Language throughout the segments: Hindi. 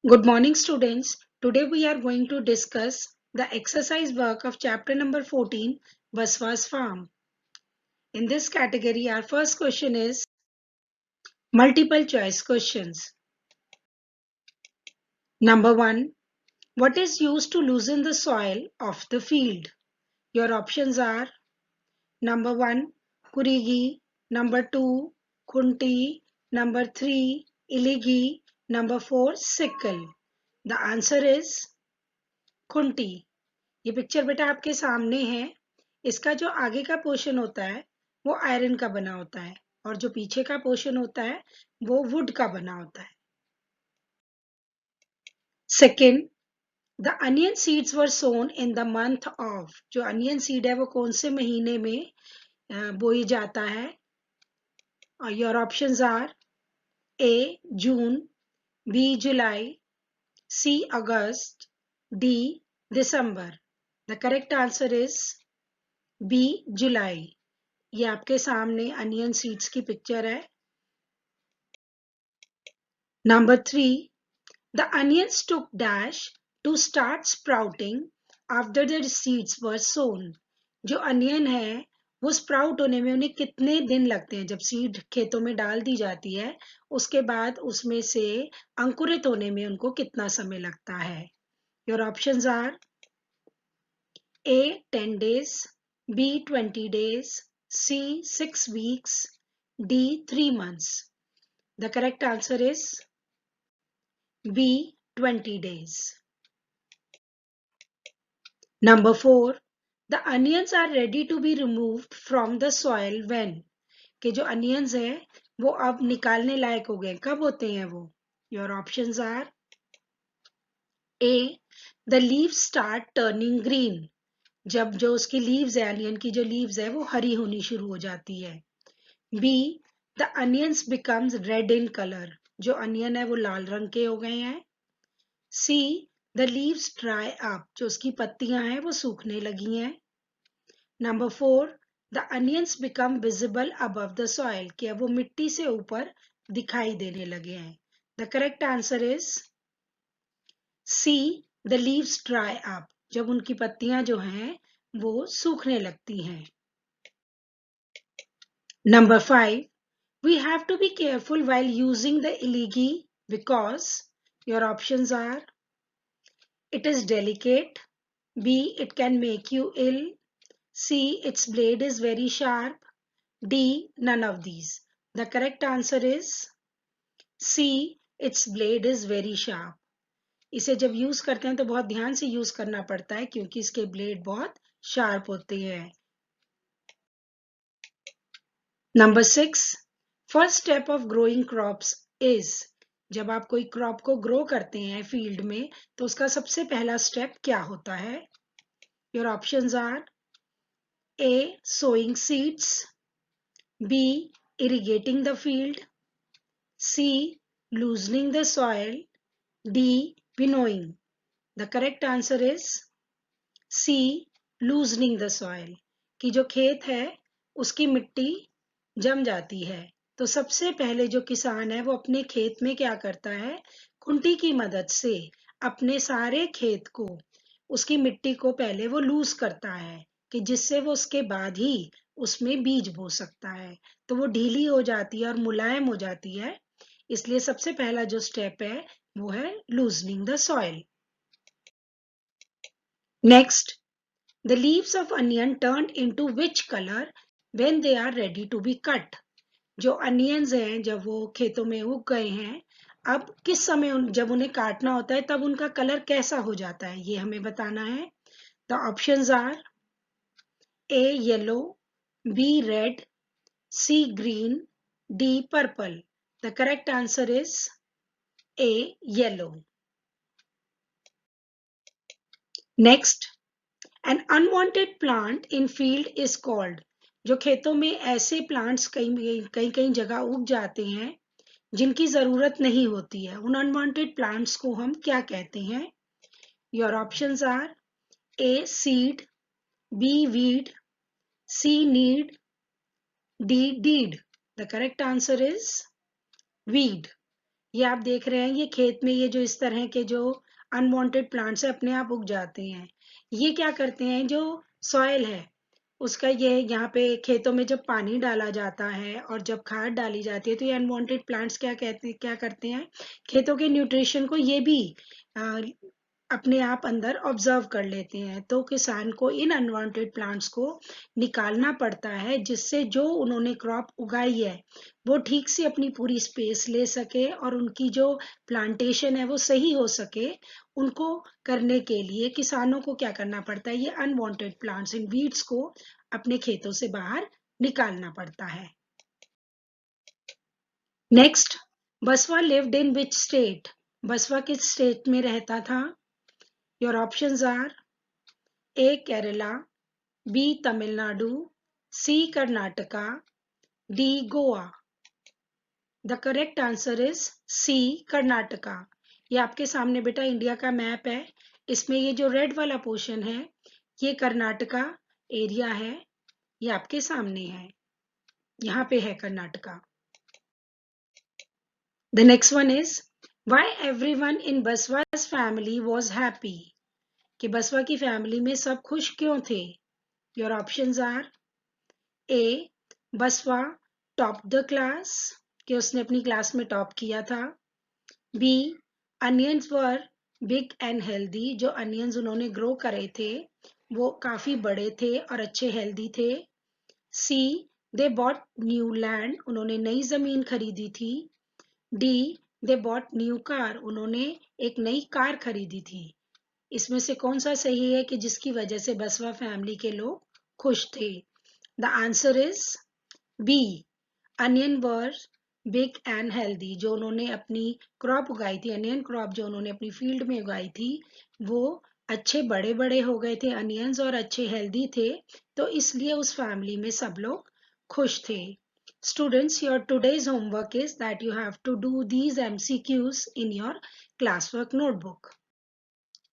Good morning, students. Today we are going to discuss the exercise work of chapter number 14, Baswa's Farm. In this category, our first question is multiple choice questions. Number 1. What is used to loosen the soil of the field? Your options are number 1, kurigi, number 2, khunti, number 3, iligi, number 4, sickle. The answer is khunti. ये पिक्चर बेटा आपके सामने है। इसका जो आगे का पोर्शन होता है वो आयरन का बना होता है और जो पीछे का पोर्शन होता है वो वुड का बना होता है। Second, the onion seeds were sown in the month of. जो अनियन सीड है वो कौन से महीने में बोई जाता है? और your options are A June, B July, C August, D December. The correct answer is B July. ये आपके सामने अनियन सीड्स की पिक्चर है। Number 3, the onions took dash to start sprouting after the seeds were sown. जो अनियन है वो स्प्राउट होने में उन्हें कितने दिन लगते हैं? जब सीड खेतों में डाल दी जाती है उसके बाद उसमें से अंकुरित होने में उनको कितना समय लगता है? Your options are A 10 days, B 20 days, C 6 weeks, D 3 months. The correct answer is B 20 days. Number 4, the onions are ready to be removed from the soil when? कि जो onions है वो अब निकालने लायक हो गए, कब होते हैं वो? Your options are A, the leaves start turning green. जब जो उसकी leaves है, अनियन की जो leaves है वो हरी होनी शुरू हो जाती है। B, the onions becomes red in color. जो अनियन है वो लाल रंग के हो गए हैं। C, the leaves dry up. जो उसकी पत्तियां हैं वो सूखने लगी हैं। Number 4, the onions become visible above the soil. कि अब वो मिट्टी से ऊपर दिखाई देने लगे हैं। The correct answer is C, the leaves dry up. जब उनकी पत्तियां जो हैं वो सूखने लगती हैं। Number 5, we have to be careful while using the iligi because your options are it is delicate, B, it can make you ill, C, its blade is very sharp, D, none of these. The correct answer is C, its blade is very sharp. इसे जब यूज करते हैं तो बहुत ध्यान से यूज करना पड़ता है क्योंकि इसके ब्लेड बहुत शार्प होते हैं। Number 6, first step of growing crops is. जब आप कोई क्रॉप को ग्रो करते हैं फील्ड में तो उसका सबसे पहला स्टेप क्या होता है? Your options are A, sowing seeds, B, irrigating the field, C, loosening the soil, D, winnowing. The correct answer is C, loosening the soil. कि जो खेत है उसकी मिट्टी जम जाती है तो सबसे पहले जो किसान है वो अपने खेत में क्या करता है? खुंटी की मदद से अपने सारे खेत को, उसकी मिट्टी को पहले वो लूज करता है कि जिससे वो उसके बाद ही उसमें बीज बो सकता है। तो वो ढीली हो जाती है और मुलायम हो जाती है। इसलिए सबसे पहला जो स्टेप है वो है loosening the soil. Next, the leaves of onion turned into which color when they are ready to be cut? जो अनियंस हैं जब वो खेतों में उग गए हैं, अब किस समय जब उन्हें काटना होता है तब उनका कलर कैसा हो जाता है ये हमें बताना है। The options are A yellow, B red, C green, D purple. The correct answer is A yellow. Next, an unwanted plant in field is called. जो खेतों में ऐसे प्लांट्स कई कई कई जगह उग जाते हैं जिनकी जरूरत नहीं होती है, उन अनवांटेड प्लांट्स को हम क्या कहते हैं? Your options are A seed, B weed, C need, D deed. The correct answer is weed. ये आप देख रहे हैं, ये खेत में ये जो इस तरह के जो अनवांटेड प्लांट्स है अपने आप उग जाते हैं। ये क्या करते हैं, जो सॉइल है उसका ये यहाँ पे खेतों में जब पानी डाला जाता है और जब खाद डाली जाती है तो ये अनवांटेड प्लांट्स क्या करते हैं, खेतों के न्यूट्रिशन को ये भी अ, अपने आप अंदर ऑब्जर्व कर लेते हैं। तो किसान को इन अनवांटेड प्लांट्स को निकालना पड़ता है, जिससे जो उन्होंने क्रॉप उगाई है वो ठीक से अपनी पूरी स्पेस ले सके और उनकी जो प्लांटेशन है वो सही हो सके। उनको करने के लिए किसानों को क्या करना पड़ता है, ये अनवांटेड प्लांट्स एंड वीड्स को अपने खेतों से बाहर निकालना पड़ता है। नेक्स्ट, बसवा लिव्ड इन विच स्टेट? बसवा किस स्टेट में रहता था? Your options are A Kerala, B Tamil Nadu, C Karnataka, D Goa. The correct answer is C Karnataka. ये आपके सामने बेटा इंडिया का मैप है। इसमें ये जो रेड वाला पोर्शन है ये कर्नाटका एरिया है, ये आपके सामने है, यहाँ पे है Karnataka. The next one is why everyone in Basava's family was happy? कि बसवा की फैमिली में सब खुश क्यों थे? योर ऑप्शंस आर ए बसवा टॉप द क्लास, कि उसने अपनी क्लास में टॉप किया था। B onions were big and healthy, जो अनियंस उन्होंने ग्रो करे थे वो काफी बड़े थे और अच्छे हेल्दी थे। सी दे बॉट न्यू लैंड, उन्होंने नई जमीन खरीदी थी। D they bought new car, उन्होंने एक नई कार खरीदी थी। इसमें से कौन सा सही है कि जिसकी वजह से बसवा फैमिली के लोग खुश थे? The answer is B onion were big and healthy. जो उन्होंने अपनी क्रॉप उगाई थी, अनियन क्रॉप जो उन्होंने अपनी फील्ड में उगाई थी वो अच्छे बड़े बड़े हो गए थे अनियंस और अच्छे हेल्दी थे, तो इसलिए उस फैमिली में सब लोग खुश थे। Students, your today's homework is that you have to do these MCQs in your classwork notebook.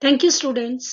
Thank you, students.